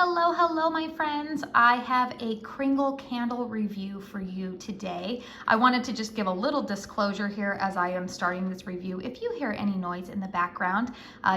Hello, hello, my friends. I have a Kringle candle review for you today. I wanted to just give a little disclosure here as I am starting this review. If you hear any noise in the background,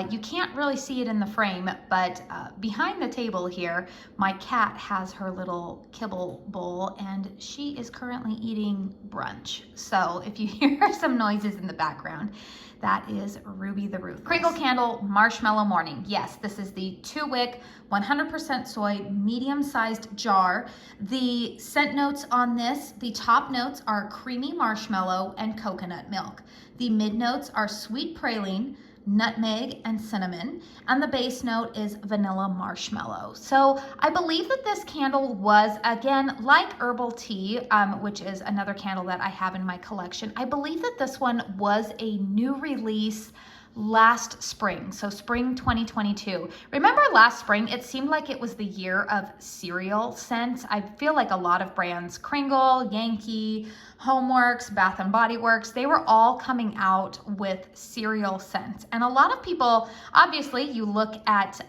you can't really see it in the frame, but behind the table here, my cat has her little kibble bowl and she is currently eating brunch. So if you hear some noises in the background, that is Ruby the Ruthless. Kringle Candle Marshmallow Morning. Yes, this is the 2-wick, 100% soy, medium-sized jar. The scent notes on this, the top notes are creamy marshmallow and coconut milk. The mid notes are sweet praline, nutmeg, and cinnamon, and the base note is vanilla marshmallow. So I believe that this candle was, again, like herbal tea, which is another candle that I have in my collection. I believe that this one was a new release last spring, so spring 2022. Remember last spring, it seemed like it was the year of cereal scents. I feel like a lot of brands, Kringle, Yankee, HOMEWORX, Bath and Body Works, they were all coming out with cereal scents. And a lot of people, obviously, you look at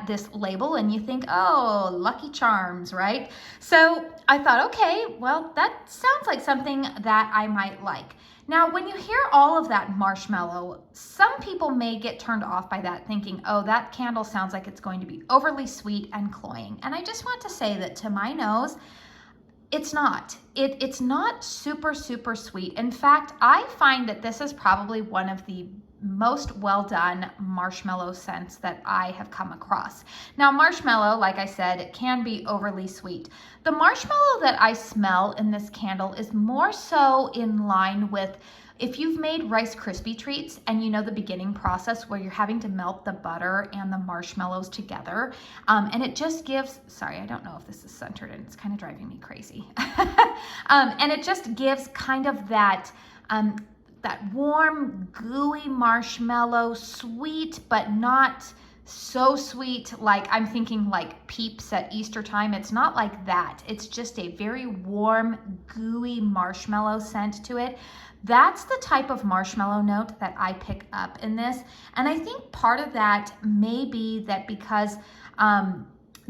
this label and you think, oh, Lucky Charms, right? So I thought, okay, well, that sounds like something that I might like. Now, when you hear all of that marshmallow, some people may get turned off by that, thinking, oh, that candle sounds like it's going to be overly sweet and cloying. And I just want to say that to my nose, it's not. It's not super, super sweet. In fact, I find that this is probably one of the most well done marshmallow scents that I have come across. Now, marshmallow, like I said, it can be overly sweet. The marshmallow that I smell in this candle is more so in line with if you've made Rice Krispie treats and you know the beginning process where you're having to melt the butter and the marshmallows together, and it just gives, sorry, I don't know if this is centered and it's kind of driving me crazy. And it just gives kind of that warm, gooey marshmallow, sweet, but not so sweet like I'm thinking like Peeps at Easter time. It's not like that. It's just a very warm, gooey marshmallow scent to it. That's the type of marshmallow note that I pick up in this. And I think part of that may be that because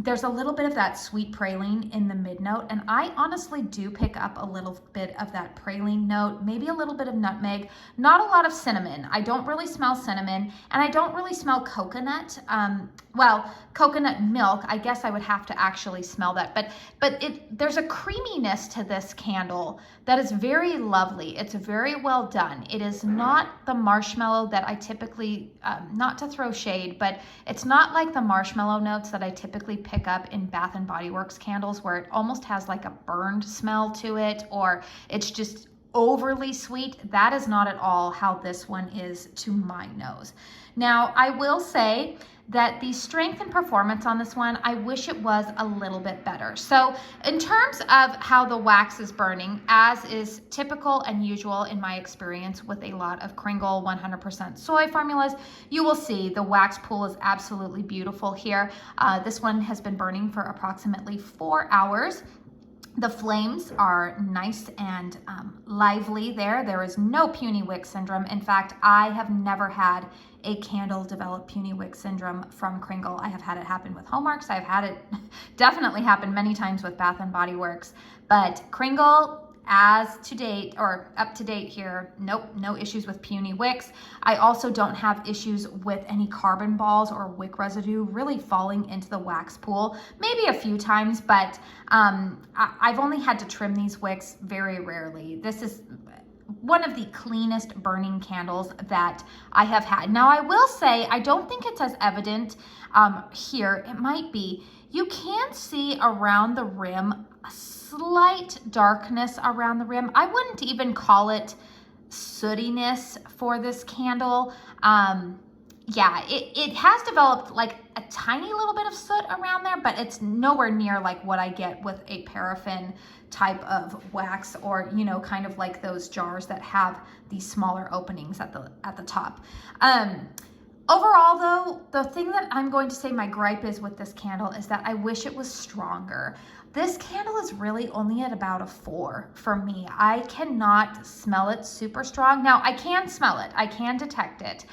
there's a little bit of that sweet praline in the mid note, and I honestly do pick up a little bit of that praline note, maybe a little bit of nutmeg, not a lot of cinnamon. I don't really smell cinnamon, and I don't really smell coconut. Well, coconut milk, I guess I would have to actually smell that, but there's a creaminess to this candle that is very lovely. It's very well done. It is not the marshmallow that I typically, not to throw shade, but it's not like the marshmallow notes that I typically pick up in Bath and Body Works candles where it almost has like a burned smell to it, or it's just overly sweet. That is not at all how this one is to my nose. Now, I will say that the strength and performance on this one, I wish it was a little bit better. So in terms of how the wax is burning, as is typical and usual in my experience with a lot of Kringle 100% soy formulas, you will see the wax pool is absolutely beautiful here. This one has been burning for approximately 4 hours. The flames are nice and lively there. There is no puny wick syndrome. In fact, I have never had a candle develop puny wick syndrome from Kringle. I have had it happen with HOMEWORX. I've had it definitely happen many times with Bath and Body Works. But Kringle, as to date, or up to date here, nope, no issues with puny wicks. I also don't have issues with any carbon balls or wick residue really falling into the wax pool. Maybe a few times, but I've only had to trim these wicks very rarely. This is one of the cleanest burning candles that I have had. Now, I will say, I don't think it's as evident here. It might be. You can see around the rim a slight darkness around the rim. I wouldn't even call it sootiness for this candle. Yeah, it has developed like a tiny little bit of soot around there, but it's nowhere near like what I get with a paraffin type of wax, or, you know, kind of like those jars that have these smaller openings at the top. Overall, though, the thing that I'm going to say my gripe is with this candle is that I wish it was stronger. This candle is really only at about a 4 for me. I cannot smell it super strong. Now, I can smell it. I can detect it.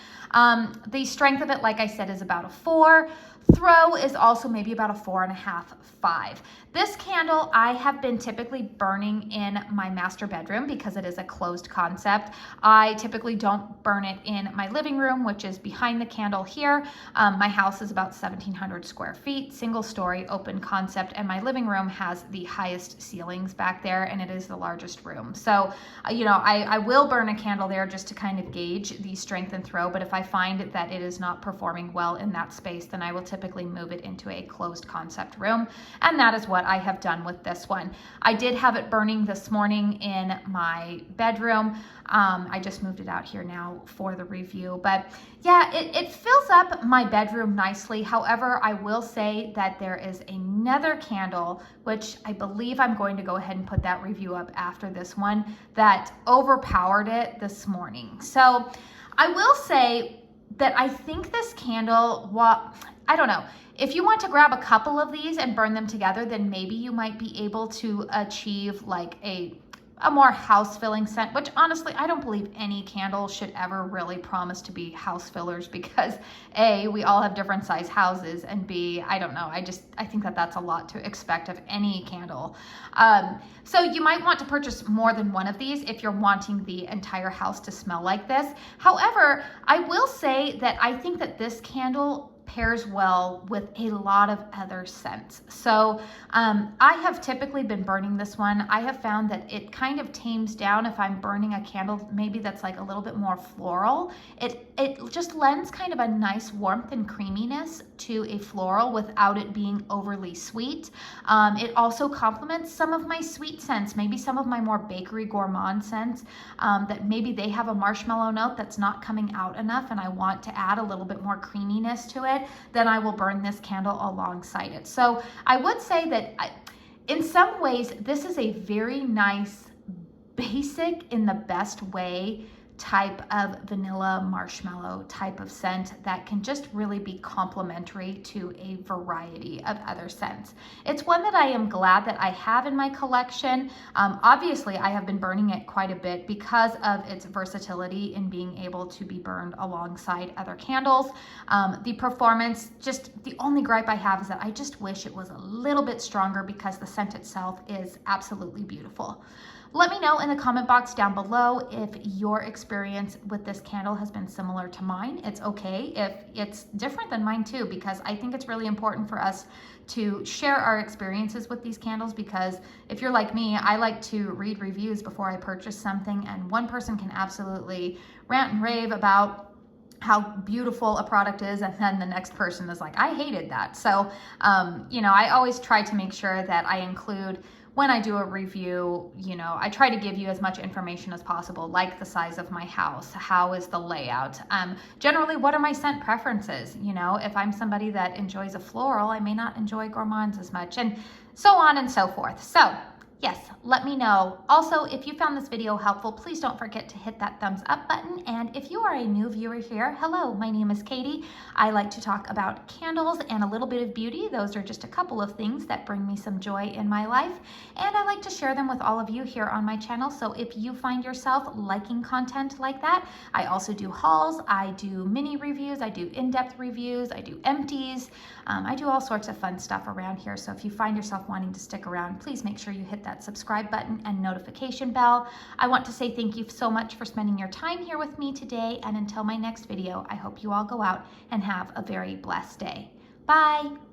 The strength of it, like I said, is about a 4. Throw is also maybe about a 4.5, 5. This candle I have been typically burning in my master bedroom because it is a closed concept. I typically don't burn it in my living room, which is behind the candle here. My house is about 1,700 square feet, single story, open concept, and my living room has the highest ceilings back there, and it is the largest room. So, I will burn a candle there just to kind of gauge the strength and throw, but if I find that it is not performing well in that space, then I will typically move it into a closed concept room, and that is what I have done with this one. I did have it burning this morning in my bedroom. I just moved it out here now for the review, but yeah, it fills up my bedroom nicely. However, I will say that there is another candle, which I believe I'm going to go ahead and put that review up after this one, that overpowered it this morning. So I will say that I think this candle, I don't know. If you want to grab a couple of these and burn them together, then maybe you might be able to achieve like a more house-filling scent, which honestly, I don't believe any candle should ever really promise to be house fillers because A, we all have different size houses, and B, I don't know, I think that that's a lot to expect of any candle. So you might want to purchase more than one of these if you're wanting the entire house to smell like this. However, I will say that I think that this candle pairs well with a lot of other scents. So I have typically been burning this one. I have found that it kind of tames down if I'm burning a candle maybe that's like a little bit more floral. It just lends kind of a nice warmth and creaminess to a floral without it being overly sweet. It also complements some of my sweet scents, maybe some of my more bakery gourmand scents that maybe they have a marshmallow note that's not coming out enough and I want to add a little bit more creaminess to it. Then I will burn this candle alongside it. So I would say that in some ways, this is a very nice, basic in the best way type of vanilla marshmallow type of scent that can just really be complementary to a variety of other scents. It's one that I am glad that I have in my collection. Obviously, I have been burning it quite a bit because of its versatility in being able to be burned alongside other candles. The performance, just the only gripe I have is that I just wish it was a little bit stronger because the scent itself is absolutely beautiful. Let me know in the comment box down below if your experience with this candle has been similar to mine. It's okay if it's different than mine too, because I think it's really important for us to share our experiences with these candles, because if you're like me, I like to read reviews before I purchase something, and one person can absolutely rant and rave about how beautiful a product is, and then the next person is like, I hated that. So, I always try to make sure that I include, when I do a review, I try to give you as much information as possible, like the size of my house, how is the layout, generally what are my scent preferences. If I'm somebody that enjoys a floral, I may not enjoy gourmands as much, and so on and so forth. So yes, let me know. Also, if you found this video helpful, please don't forget to hit that thumbs up button. And if you are a new viewer here, hello, my name is Katie. I like to talk about candles and a little bit of beauty. Those are just a couple of things that bring me some joy in my life. And I like to share them with all of you here on my channel. So if you find yourself liking content like that, I also do hauls, I do mini reviews, I do in-depth reviews, I do empties. I do all sorts of fun stuff around here. So if you find yourself wanting to stick around, please make sure you hit that subscribe button and notification bell. I want to say thank you so much for spending your time here with me today. And until my next video, I hope you all go out and have a very blessed day. Bye.